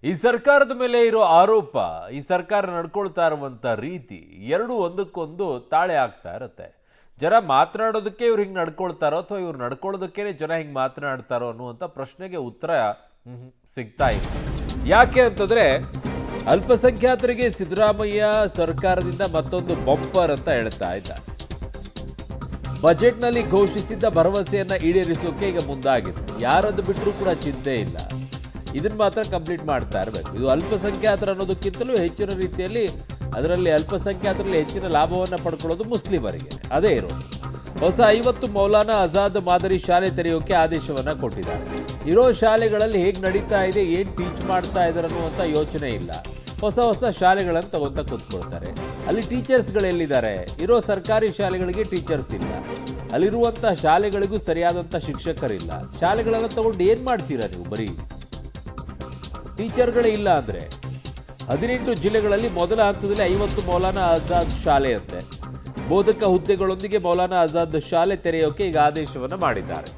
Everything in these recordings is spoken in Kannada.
ಈ ಸರ್ಕಾರದ ಮೇಲೆ ಇರೋ ಆರೋಪ, ಈ ಸರ್ಕಾರ ನಡ್ಕೊಳ್ತಾ ಇರುವಂಥ ರೀತಿ ಎರಡು ಒಂದಕ್ಕೊಂದು ತಾಳೆ ಆಗ್ತಾ ಇರುತ್ತೆ. ಜನ ಮಾತನಾಡೋದಕ್ಕೆ ಇವ್ರು ಹಿಂಗೆ ನಡ್ಕೊಳ್ತಾರೋ ಅಥವಾ ಇವ್ರು ನಡ್ಕೊಳ್ಳೋದಕ್ಕೇ ಜನ ಹಿಂಗೆ ಮಾತನಾಡ್ತಾರೋ ಅನ್ನುವಂಥ ಪ್ರಶ್ನೆಗೆ ಉತ್ತರ ಸಿಗ್ತಾ ಇಲ್ಲ. ಯಾಕೆ ಅಂತಂದರೆ ಅಲ್ಪಸಂಖ್ಯಾತರಿಗೆ ಸಿದ್ದರಾಮಯ್ಯ ಸರ್ಕಾರದಿಂದ ಮತ್ತೊಂದು ಬಂಪರ್ ಅಂತ ಹೇಳ್ತಾ ಇದ್ದಾರೆ. ಬಜೆಟ್ನಲ್ಲಿ ಘೋಷಿಸಿದ್ದ ಭರವಸೆಯನ್ನು ಈಡೇರಿಸೋಕೆ ಈಗ ಮುಂದಾಗಿದೆ. ಯಾರದ್ದು ಬಿಟ್ಟರೂ ಕೂಡ ಚಿಂತೆ ಇಲ್ಲ, ಇದನ್ನು ಮಾತ್ರ ಕಂಪ್ಲೀಟ್ ಮಾಡ್ತಾ ಇರಬೇಕು. ಇದು ಅಲ್ಪಸಂಖ್ಯಾತರ ಅನ್ನೋದಕ್ಕಿಂತಲೂ ಹೆಚ್ಚಿನ ರೀತಿಯಲ್ಲಿ ಅದರಲ್ಲಿ ಅಲ್ಪಸಂಖ್ಯಾತರಲ್ಲಿ ಹೆಚ್ಚಿನ ಲಾಭವನ್ನು ಪಡ್ಕೊಳ್ಳೋದು ಮುಸ್ಲಿಮರಿಗೆ. ಅದೇ ಇರೋದು. ಹೊಸ 50 ಮೌಲಾನಾ ಆಜಾದ್ ಮಾದರಿ ಶಾಲೆ ತೆರೆಯೋಕೆ ಆದೇಶವನ್ನು ಕೊಟ್ಟಿದ್ದಾರೆ. ಇರೋ ಶಾಲೆಗಳಲ್ಲಿ ಹೇಗೆ ನಡೀತಾ ಇದೆ, ಏನು ಟೀಚ್ ಮಾಡ್ತಾ ಇದ್ದಾರೆ ಅನ್ನುವಂಥ ಯೋಚನೆ ಇಲ್ಲ. ಹೊಸ ಶಾಲೆಗಳನ್ನು ತಗೊಂತ ಕೂತ್ಕೊಳ್ತಾರೆ. ಅಲ್ಲಿ ಟೀಚರ್ಸ್ಗಳೆಲ್ಲಿದ್ದಾರೆ? ಇರೋ ಸರ್ಕಾರಿ ಶಾಲೆಗಳಿಗೆ ಟೀಚರ್ಸ್ ಇಲ್ಲ, ಅಲ್ಲಿರುವಂಥ ಶಾಲೆಗಳಿಗೂ ಸರಿಯಾದಂಥ ಶಿಕ್ಷಕರಿಲ್ಲ. ಶಾಲೆಗಳನ್ನು ತಗೊಂಡು ಏನು ಮಾಡ್ತೀರಾ ನೀವು? ಬರೀ ಟೀಚರ್ಗಳೇ ಇಲ್ಲ ಅಂದರೆ 18 ಜಿಲ್ಲೆಗಳಲ್ಲಿ ಮೊದಲ ಹಂತದಲ್ಲಿ 50 ಮೌಲಾನಾ ಆಜಾದ್ ಶಾಲೆ ಅಂತೆ. ಬೋಧಕ ಹುದ್ದೆಗಳೊಂದಿಗೆ ಮೌಲಾನಾ ಆಜಾದ್ ಶಾಲೆ ತೆರೆಯೋಕೆ ಈಗ ಆದೇಶವನ್ನು ಮಾಡಿದ್ದಾರೆ.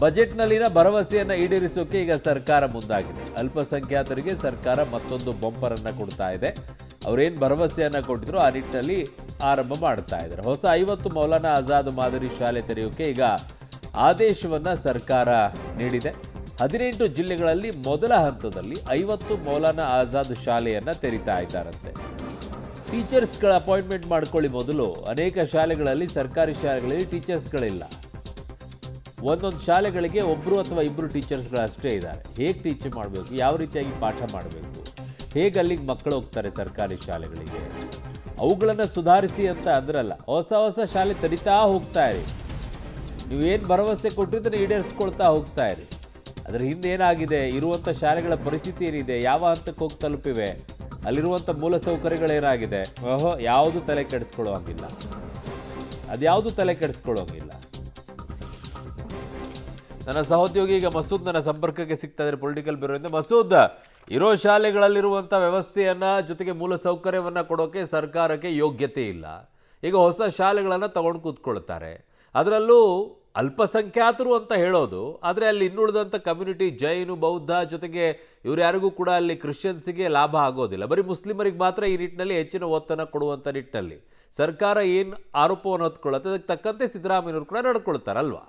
ಬಜೆಟ್ನಲ್ಲಿನ ಭರವಸೆಯನ್ನು ಈಡೇರಿಸೋಕೆ ಈಗ ಸರ್ಕಾರ ಮುಂದಾಗಿದೆ. ಅಲ್ಪಸಂಖ್ಯಾತರಿಗೆ ಸರ್ಕಾರ ಮತ್ತೊಂದು ಬಂಪರ್ ಅನ್ನು ಕೊಡ್ತಾ ಇದೆ. ಅವರೇನು ಭರವಸೆಯನ್ನು ಕೊಟ್ಟಿದ್ರು ಆ ನಿಟ್ಟಿನಲ್ಲಿ ಆರಂಭ ಮಾಡ್ತಾ ಇದ್ದಾರೆ. ಹೊಸ 50 ಮೌಲಾನಾ ಆಜಾದ್ ಮಾದರಿ ಶಾಲೆ ತೆರೆಯೋಕೆ ಈಗ ಆದೇಶವನ್ನು ಸರ್ಕಾರ ನೀಡಿದೆ. 18 ಜಿಲ್ಲೆಗಳಲ್ಲಿ ಮೊದಲ ಹಂತದಲ್ಲಿ 50 ಮೌಲಾನಾ ಆಜಾದ್ ಶಾಲೆಯನ್ನು ತೆರೀತಾ ಇದ್ದಾರಂತೆ. ಟೀಚರ್ಸ್ಗಳ ಅಪಾಯಿಂಟ್ಮೆಂಟ್ ಮಾಡ್ಕೊಳ್ಳಿ ಮೊದಲು. ಅನೇಕ ಶಾಲೆಗಳಲ್ಲಿ, ಸರ್ಕಾರಿ ಶಾಲೆಗಳಲ್ಲಿ ಟೀಚರ್ಸ್ಗಳಿಲ್ಲ. ಒಂದೊಂದು ಶಾಲೆಗಳಿಗೆ ಒಬ್ಬರು ಅಥವಾ ಇಬ್ಬರು ಟೀಚರ್ಸ್ಗಳಷ್ಟೇ ಇದ್ದಾರೆ. ಹೇಗೆ ಟೀಚ್ ಮಾಡಬೇಕು, ಯಾವ ರೀತಿಯಾಗಿ ಪಾಠ ಮಾಡಬೇಕು, ಹೇಗೆ ಅಲ್ಲಿಗೆ ಮಕ್ಕಳು ಹೋಗ್ತಾರೆ ಸರ್ಕಾರಿ ಶಾಲೆಗಳಿಗೆ, ಅವುಗಳನ್ನು ಸುಧಾರಿಸಿ ಅಂತ ಅಂದ್ರಲ್ಲ. ಹೊಸ ಶಾಲೆ ತೆರಿತಾ ಹೋಗ್ತಾ ಇರಿ. ನೀವೇನು ಭರವಸೆ ಕೊಟ್ಟಿದ್ರೆ ಈಡೇರಿಸ್ಕೊಳ್ತಾ ಹೋಗ್ತಾ ಇರಿ. ಅದರ ಹಿಂದೆ ಏನಾಗಿದೆ, ಇರುವಂಥ ಶಾಲೆಗಳ ಪರಿಸ್ಥಿತಿ ಏನಿದೆ, ಯಾವ ಹಂತಕ್ಕೆ ಹೋಗಿ ತಲುಪಿವೆ, ಅಲ್ಲಿರುವಂಥ ಮೂಲಸೌಕರ್ಯಗಳೇನಾಗಿದೆ, ಯಾವುದು ತಲೆ ಕೆಡಿಸ್ಕೊಳ್ಳೋಂಗಿಲ್ಲ. ಅದ್ಯಾವುದು ತಲೆ ಕೆಡಿಸ್ಕೊಳ್ಳೋಂಗಿಲ್ಲ. ನನ್ನ ಸಹೋದ್ಯೋಗಿ ಈಗ ಮಸೂದ್ ನನ್ನ ಸಂಪರ್ಕಕ್ಕೆ ಸಿಗ್ತಾ ಇದ್ದಾರೆ ಪೊಲಿಟಿಕಲ್ ಬ್ಯೂರೋದಿಂದ. ಮಸೂದ್, ಇರೋ ಶಾಲೆಗಳಲ್ಲಿರುವಂಥ ವ್ಯವಸ್ಥೆಯನ್ನು ಜೊತೆಗೆ ಮೂಲಸೌಕರ್ಯವನ್ನು ಕೊಡೋಕೆ ಸರ್ಕಾರಕ್ಕೆ ಯೋಗ್ಯತೆ ಇಲ್ಲ. ಈಗ ಹೊಸ ಶಾಲೆಗಳನ್ನು ತಗೊಂಡು ಕೂತ್ಕೊಳ್ತಾರೆ. ಅದರಲ್ಲೂ ಅಲ್ಪಸಂಖ್ಯಾತರು ಅಂತ ಹೇಳೋದು, ಆದರೆ ಅಲ್ಲಿ ಇನ್ನುಳಿದಂಥ ಕಮ್ಯುನಿಟಿ ಜೈನು, ಬೌದ್ಧ, ಜೊತೆಗೆ ಇವ್ರು ಯಾರಿಗೂ ಕೂಡ ಅಲ್ಲಿ ಕ್ರಿಶ್ಚಿಯನ್ಸಿಗೆ ಲಾಭ ಆಗೋದಿಲ್ಲ. ಬರೀ ಮುಸ್ಲಿಮರಿಗೆ ಮಾತ್ರ ಈ ನಿಟ್ಟಿನಲ್ಲಿ ಹೆಚ್ಚಿನ ಒತ್ತನ್ನು ಕೊಡುವಂಥ ನಿಟ್ಟಿನಲ್ಲಿ ಸರ್ಕಾರ ಏನು ಆರೋಪವನ್ನು ಹೊತ್ಕೊಳ್ಳುತ್ತೆ, ಅದಕ್ಕೆ ತಕ್ಕಂತೆ ಸಿದ್ದರಾಮಯ್ಯವರು ಕೂಡ ನಡ್ಕೊಳ್ತಾರಲ್ವಾ?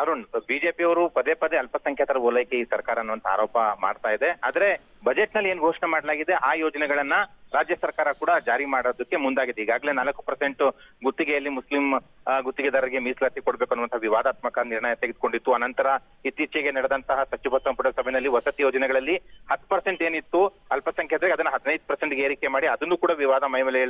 ಅರುಣ್, ಬಿಜೆಪಿಯವರು ಪದೇ ಪದೇ ಅಲ್ಪಸಂಖ್ಯಾತರ ಓಲೈಕೆ ಈ ಸರ್ಕಾರ ಅನ್ನುವಂತ ಆರೋಪ ಮಾಡ್ತಾ ಇದೆ. ಆದ್ರೆ ಬಜೆಟ್ ನಲ್ಲಿ ಏನ್ ಘೋಷಣೆ ಮಾಡಲಾಗಿದೆ ಆ ಯೋಜನೆಗಳನ್ನ ರಾಜ್ಯ ಸರ್ಕಾರ ಕೂಡ ಜಾರಿ ಮಾಡೋದಕ್ಕೆ ಮುಂದಾಗಿದೆ. ಈಗಾಗಲೇ 4% ಗುತ್ತಿಗೆಯಲ್ಲಿ ಮುಸ್ಲಿಂ ಗುತ್ತಿಗೆದಾರರಿಗೆ ಮೀಸಲಾತಿ ಕೊಡಬೇಕು ಅನ್ನುವಂತಹ ವಿವಾದಾತ್ಮಕ ನಿರ್ಣಯ ತೆಗೆದುಕೊಂಡಿತ್ತು. ಅನಂತರ ಇತ್ತೀಚೆಗೆ ನಡೆದಂತಹ ಸಚಿವ ಸಂಪುಟ ಸಭೆಯಲ್ಲಿ ವಸತಿ ಯೋಜನೆಗಳಲ್ಲಿ 10% ಏನಿತ್ತು ಅಲ್ಪಸಂಖ್ಯಾತರಿಗೆ ಅದನ್ನ 15% ಏರಿಕೆ ಮಾಡಿ ಅದನ್ನು ಕೂಡ ವಿವಾದ ಮೈಮೇಲೆ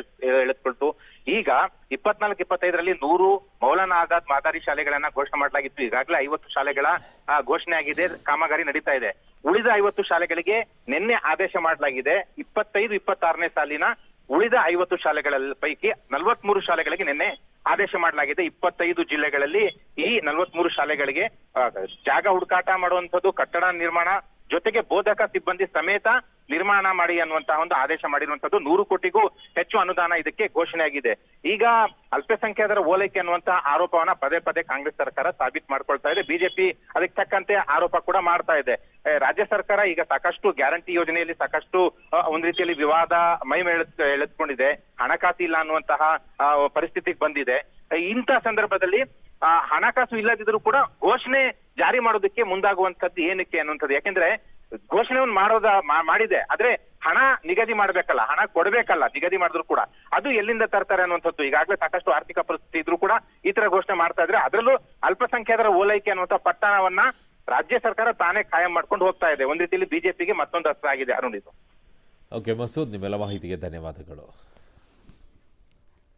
ಎಳೆದುಕೊಳ್ತು. ಈಗ 24-25ರಲ್ಲಿ 100 ಮೌಲಾನಾ ಆಜಾದ್ ಮಾದರಿ ಶಾಲೆಗಳನ್ನ ಘೋಷಣೆ ಮಾಡಲಾಗಿತ್ತು. ಈಗಾಗಲೇ 50 ಶಾಲೆಗಳ ಘೋಷಣೆ ಆಗಿದೆ, ಕಾಮಗಾರಿ ನಡೀತಾ ಇದೆ. ಉಳಿದ 50 ಶಾಲೆಗಳಿಗೆ ನಿನ್ನೆ ಆದೇಶ ಮಾಡಲಾಗಿದೆ. 25-26ನೇ ಸಾಲಿನ ಉಳಿದ 50 ಶಾಲೆಗಳ ಪೈಕಿ 43 ಶಾಲೆಗಳಿಗೆ ನಿನ್ನೆ ಆದೇಶ ಮಾಡಲಾಗಿದೆ. 25 ಜಿಲ್ಲೆಗಳಲ್ಲಿ ಈ 43 ಶಾಲೆಗಳಿಗೆ ಜಾಗ ಹುಡುಕಾಟ ಮಾಡುವಂಥದ್ದು, ಕಟ್ಟಡ ನಿರ್ಮಾಣ ಜೊತೆಗೆ ಬೋಧಕ ಸಿಬ್ಬಂದಿ ಸಮೇತ ನಿರ್ಮಾಣ ಮಾಡಿ ಅನ್ನುವಂತಹ ಒಂದು ಆದೇಶ ಮಾಡಿರುವಂತದ್ದು. 100 ಕೋಟಿಗೂ ಹೆಚ್ಚು ಅನುದಾನ ಇದಕ್ಕೆ ಘೋಷಣೆ ಆಗಿದೆ. ಈಗ ಅಲ್ಪಸಂಖ್ಯಾತರ ಓಲೈಕೆ ಅನ್ನುವಂತಹ ಆರೋಪವನ್ನ ಪದೇ ಪದೇ ಕಾಂಗ್ರೆಸ್ ಸರ್ಕಾರ ಸಾಬೀತು ಮಾಡ್ಕೊಳ್ತಾ ಇದೆ. ಬಿಜೆಪಿ ಅದಕ್ಕೆ ತಕ್ಕಂತೆ ಆರೋಪ ಕೂಡ ಮಾಡ್ತಾ ಇದೆ. ರಾಜ್ಯ ಸರ್ಕಾರ ಈಗ ಸಾಕಷ್ಟು ಗ್ಯಾರಂಟಿ ಯೋಜನೆಯಲ್ಲಿ ಸಾಕಷ್ಟು ಒಂದ್ ರೀತಿಯಲ್ಲಿ ವಿವಾದ ಎಳೆದುಕೊಂಡಿದೆ. ಹಣಕಾಸು ಇಲ್ಲ ಅನ್ನುವಂತಹ ಪರಿಸ್ಥಿತಿಗೆ ಬಂದಿದೆ. ಇಂಥ ಸಂದರ್ಭದಲ್ಲಿ ಹಣಕಾಸು ಇಲ್ಲದಿದ್ರೂ ಕೂಡ ಘೋಷಣೆ ಜಾರಿ ಮಾಡೋದಕ್ಕೆ ಮುಂದಾಗುವಂತದ್ದು ಏನಕ್ಕೆ ಅನ್ನುವಂಥದ್ದು. ಯಾಕೆಂದ್ರೆ ಘೋಷಣೆಯನ್ನು ಮಾಡಿದೆ, ಆದ್ರೆ ಹಣ ನಿಗದಿ ಮಾಡ್ಬೇಕಲ್ಲ, ಹಣ ಕೊಡ್ಬೇಕಲ್ಲ. ನಿಗದಿ ಮಾಡಿದ್ರು ಕೂಡ ಅದು ಎಲ್ಲಿಂದ ತರ್ತಾರೆ ಅನ್ನುವಂಥದ್ದು. ಈಗಾಗಲೇ ಸಾಕಷ್ಟು ಆರ್ಥಿಕ ಪರಿಸ್ಥಿತಿ ಇದ್ರೂ ಕೂಡ ಈ ತರ ಘೋಷಣೆ ಮಾಡ್ತಾ ಇದ್ರೆ, ಅದರಲ್ಲೂ ಅಲ್ಪಸಂಖ್ಯಾತರ ಓಲೈಕೆ ಅನ್ನುವಂಥ ಪಟ್ಟಣವನ್ನ ರಾಜ್ಯ ಸರ್ಕಾರ ತಾನೇ ಕಾಯಂ ಮಾಡ್ಕೊಂಡು ಹೋಗ್ತಾ ಇದೆ. ಒಂದ್ ರೀತಿಯಲ್ಲಿ ಬಿಜೆಪಿಗೆ ಮತ್ತೊಂದು ಅಸ್ತ್ರ ಆಗಿದೆ. ಅರುಣ್, ಇದು ಓಕೆ ಮಸೂದ್, ನಿಮ್ಮೆಲ್ಲ ಮಾಹಿತಿಗೆ ಧನ್ಯವಾದಗಳು.